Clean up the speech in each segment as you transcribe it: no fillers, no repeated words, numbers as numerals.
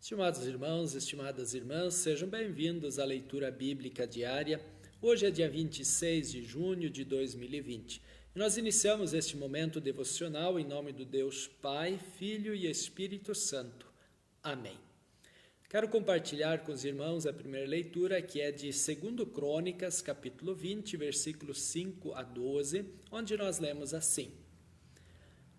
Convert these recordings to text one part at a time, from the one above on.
Estimados irmãos, estimadas irmãs, sejam bem-vindos à leitura bíblica diária. Hoje é dia 26 de junho de 2020 e nós iniciamos este momento devocional em nome do Deus Pai, Filho e Espírito Santo. Amém. Quero compartilhar com os irmãos a primeira leitura, que é de 2 Crônicas, capítulo 20, versículos 5 a 12, onde nós lemos assim: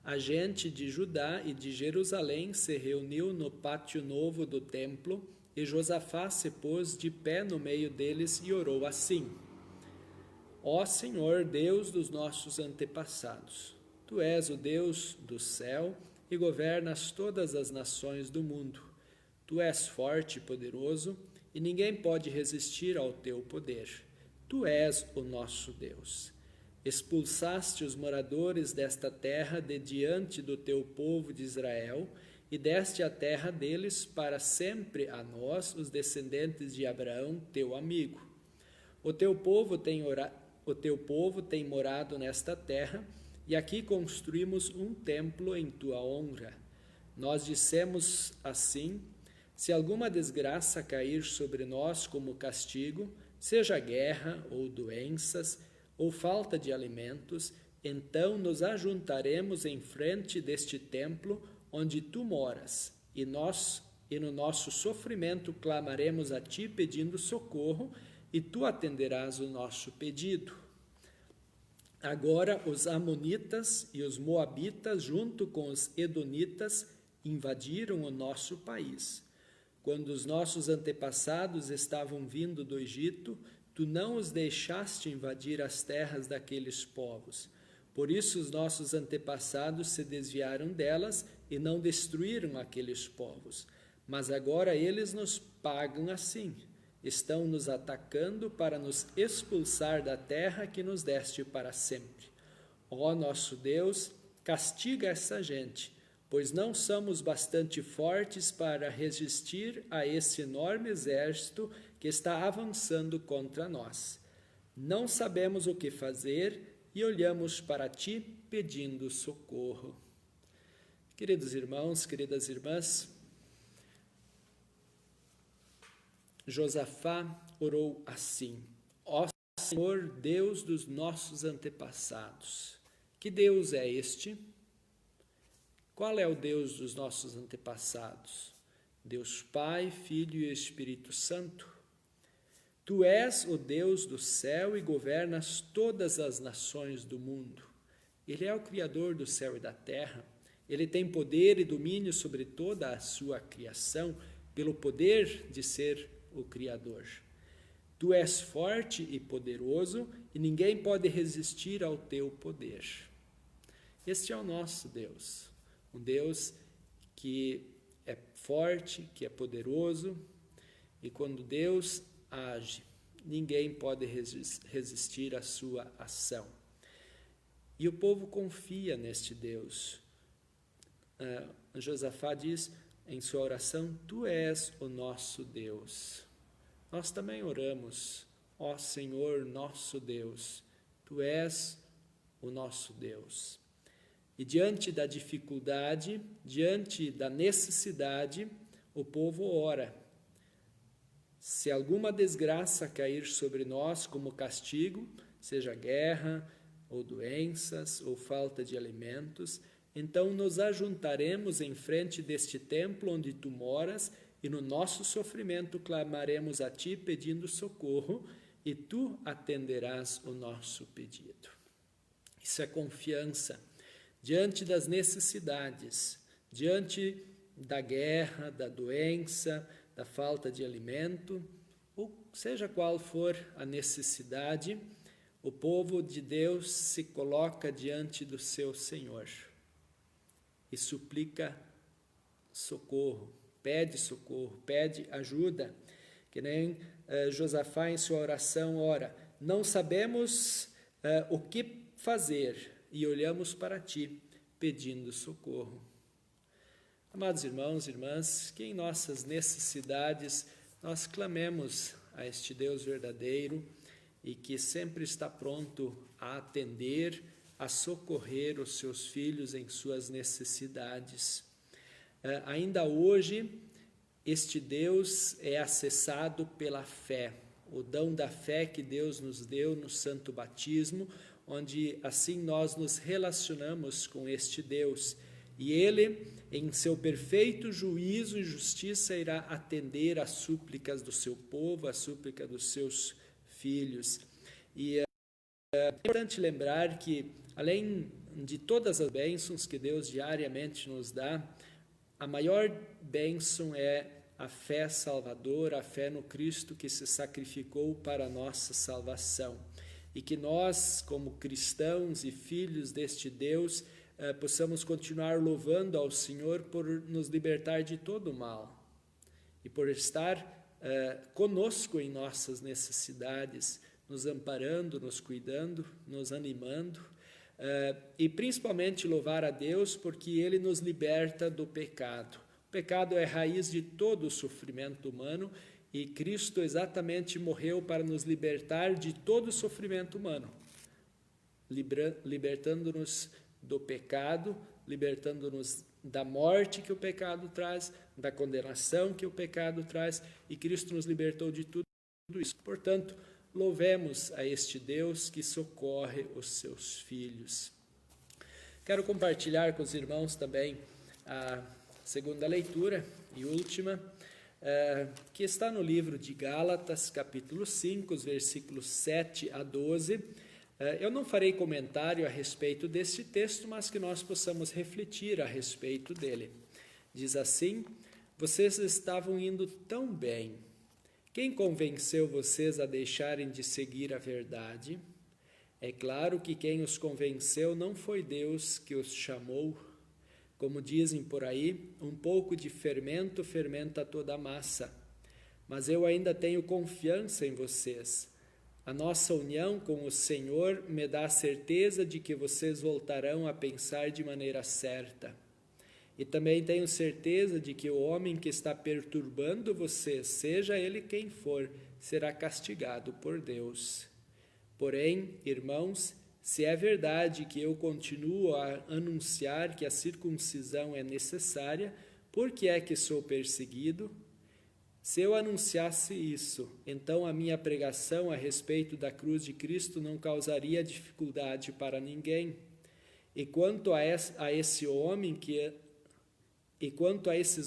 A gente de Judá e de Jerusalém se reuniu no pátio novo do templo, e Josafá se pôs de pé no meio deles e orou assim: Ó Senhor, Deus dos nossos antepassados, Tu és o Deus do céu e governas todas as nações do mundo. Tu és forte e poderoso, e ninguém pode resistir ao Teu poder. Tu és o nosso Deus. Expulsaste os moradores desta terra de diante do Teu povo de Israel, e deste a terra deles para sempre a nós, os descendentes de Abraão, Teu amigo. O Teu povo tem morado nesta terra, e aqui construímos um templo em Tua honra. Nós dissemos assim: se alguma desgraça cair sobre nós como castigo, seja guerra ou doenças, ou falta de alimentos, então nos ajuntaremos em frente deste templo onde Tu moras, e no nosso sofrimento clamaremos a Ti pedindo socorro, e Tu atenderás o nosso pedido. Agora os amonitas e os moabitas, junto com os edonitas, invadiram o nosso país. Quando os nossos antepassados estavam vindo do Egito, Tu não os deixaste invadir as terras daqueles povos. Por isso os nossos antepassados se desviaram delas e não destruíram aqueles povos. Mas agora eles nos pagam assim. Estão nos atacando para nos expulsar da terra que nos deste para sempre. Ó nosso Deus, castiga essa gente, pois não somos bastante fortes para resistir a esse enorme exército que está avançando contra nós. Não sabemos o que fazer e olhamos para Ti pedindo socorro. Queridos irmãos, queridas irmãs, Josafá orou assim: Ó Senhor, Deus dos nossos antepassados. Que Deus é este? Qual é o Deus dos nossos antepassados? Deus Pai, Filho e Espírito Santo. Tu és o Deus do céu e governas todas as nações do mundo. Ele é o Criador do céu e da terra. Ele tem poder e domínio sobre toda a sua criação, pelo poder de ser o Criador. Tu és forte e poderoso, e ninguém pode resistir ao Teu poder. Este é o nosso Deus. Um Deus que é forte, que é poderoso, e quando Deus age, ninguém pode resistir à sua ação. E o povo confia neste Deus. Josafá diz em sua oração: Tu és o nosso Deus. Nós também oramos: ó Senhor, nosso Deus, Tu és o nosso Deus. E diante da dificuldade, diante da necessidade, o povo ora. Se alguma desgraça cair sobre nós como castigo, seja guerra, ou doenças, ou falta de alimentos, então nos ajuntaremos em frente deste templo onde Tu moras, e no nosso sofrimento clamaremos a Ti pedindo socorro, e Tu atenderás o nosso pedido. Isso é confiança. Diante das necessidades, diante da guerra, da doença, da falta de alimento, ou seja qual for a necessidade, o povo de Deus se coloca diante do seu Senhor e suplica socorro, pede ajuda, que nem Josafá em sua oração ora: não sabemos o que fazer, e olhamos para Ti, pedindo socorro. Amados irmãos e irmãs, que em nossas necessidades nós clamemos a este Deus verdadeiro e que sempre está pronto a atender, a socorrer os seus filhos em suas necessidades. Ainda hoje, este Deus é acessado pela fé, o dom da fé que Deus nos deu no santo batismo, onde assim nós nos relacionamos com este Deus. E Ele, em seu perfeito juízo e justiça, irá atender às súplicas do seu povo, às súplicas dos seus filhos. E é importante lembrar que, além de todas as bênçãos que Deus diariamente nos dá, a maior bênção é a fé salvadora, a fé no Cristo que se sacrificou para a nossa salvação. E que nós, como cristãos e filhos deste Deus, possamos continuar louvando ao Senhor por nos libertar de todo o mal e por estar conosco em nossas necessidades, nos amparando, nos cuidando, nos animando, e principalmente louvar a Deus porque Ele nos liberta do pecado. O pecado é a raiz de todo o sofrimento humano e Cristo exatamente morreu para nos libertar de todo o sofrimento humano, libertando-nos do pecado, libertando-nos da morte que o pecado traz, da condenação que o pecado traz, e Cristo nos libertou de tudo isso. Portanto, louvemos a este Deus que socorre os seus filhos. Quero compartilhar com os irmãos também a segunda leitura e última, que está no livro de Gálatas, capítulo 5, os versículos 7 a 12. Eu não farei comentário a respeito deste texto, mas que nós possamos refletir a respeito dele. Diz assim: vocês estavam indo tão bem. Quem convenceu vocês a deixarem de seguir a verdade? É claro que quem os convenceu não foi Deus que os chamou. Como dizem por aí, um pouco de fermento fermenta toda a massa. Mas eu ainda tenho confiança em vocês. A nossa união com o Senhor me dá a certeza de que vocês voltarão a pensar de maneira certa. E também tenho certeza de que o homem que está perturbando vocês, seja ele quem for, será castigado por Deus. Porém, irmãos, se é verdade que eu continuo a anunciar que a circuncisão é necessária, por que é que sou perseguido? Se eu anunciasse isso, então a minha pregação a respeito da cruz de Cristo não causaria dificuldade para ninguém. E quanto a esses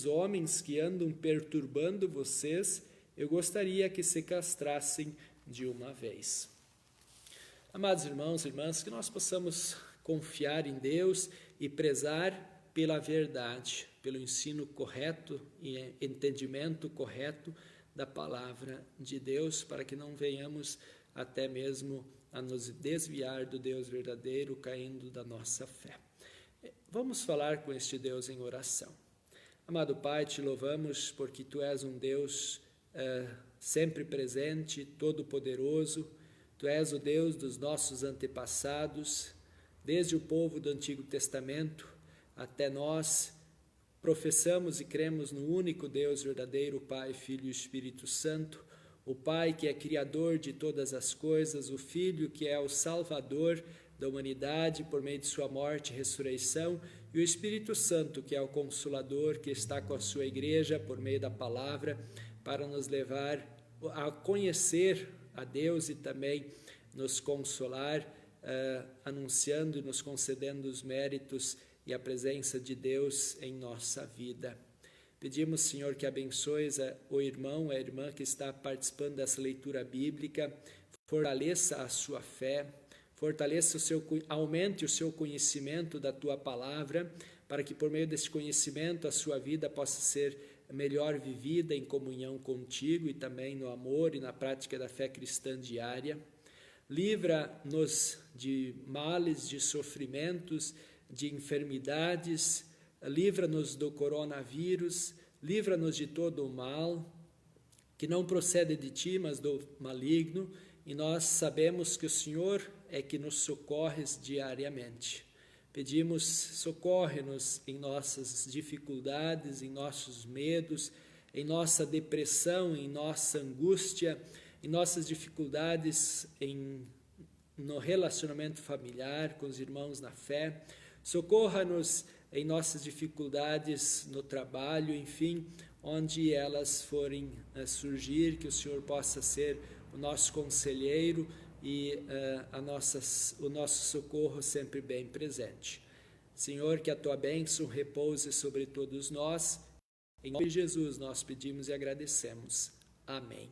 homens que andam perturbando vocês, eu gostaria que se castrassem de uma vez. Amados irmãos e irmãs, que nós possamos confiar em Deus e prezar pela verdade, pelo ensino correto e entendimento correto da palavra de Deus, para que não venhamos até mesmo a nos desviar do Deus verdadeiro, caindo da nossa fé. Vamos falar com este Deus em oração. Amado Pai, te louvamos porque Tu és um Deus sempre presente, todo-poderoso. Tu és o Deus dos nossos antepassados, desde o povo do Antigo Testamento até nós. Professamos e cremos no único Deus verdadeiro, Pai, Filho e Espírito Santo, o Pai que é Criador de todas as coisas, o Filho que é o Salvador da humanidade por meio de sua morte e ressurreição, e o Espírito Santo que é o Consolador, que está com a sua igreja por meio da palavra, para nos levar a conhecer a Deus e também nos consolar, anunciando e nos concedendo os méritos e a presença de Deus em nossa vida. Pedimos, Senhor, que abençoes o irmão, a irmã que está participando dessa leitura bíblica, fortaleça a sua fé, aumente o seu conhecimento da Tua palavra, para que por meio desse conhecimento a sua vida possa ser melhor vivida em comunhão contigo e também no amor e na prática da fé cristã diária. Livra-nos de males, de sofrimentos, de enfermidades, livra-nos do coronavírus, livra-nos de todo o mal, que não procede de Ti, mas do maligno, e nós sabemos que o Senhor é que nos socorres diariamente. Pedimos, socorre-nos em nossas dificuldades, em nossos medos, em nossa depressão, em nossa angústia, em nossas dificuldades no relacionamento familiar com os irmãos na fé. Socorra-nos em nossas dificuldades no trabalho, enfim, onde elas forem surgir, que o Senhor possa ser o nosso conselheiro e o nosso socorro sempre bem presente. Senhor, que a tua bênção repouse sobre todos nós. Em nome de Jesus nós pedimos e agradecemos. Amém.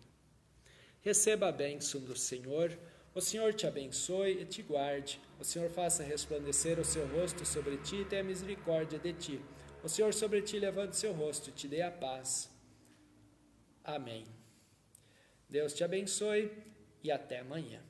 Receba a bênção do Senhor. O Senhor te abençoe e te guarde. O Senhor faça resplandecer o seu rosto sobre ti e tenha misericórdia de ti. O Senhor sobre ti levante o seu rosto e te dê a paz. Amém. Deus te abençoe e até amanhã.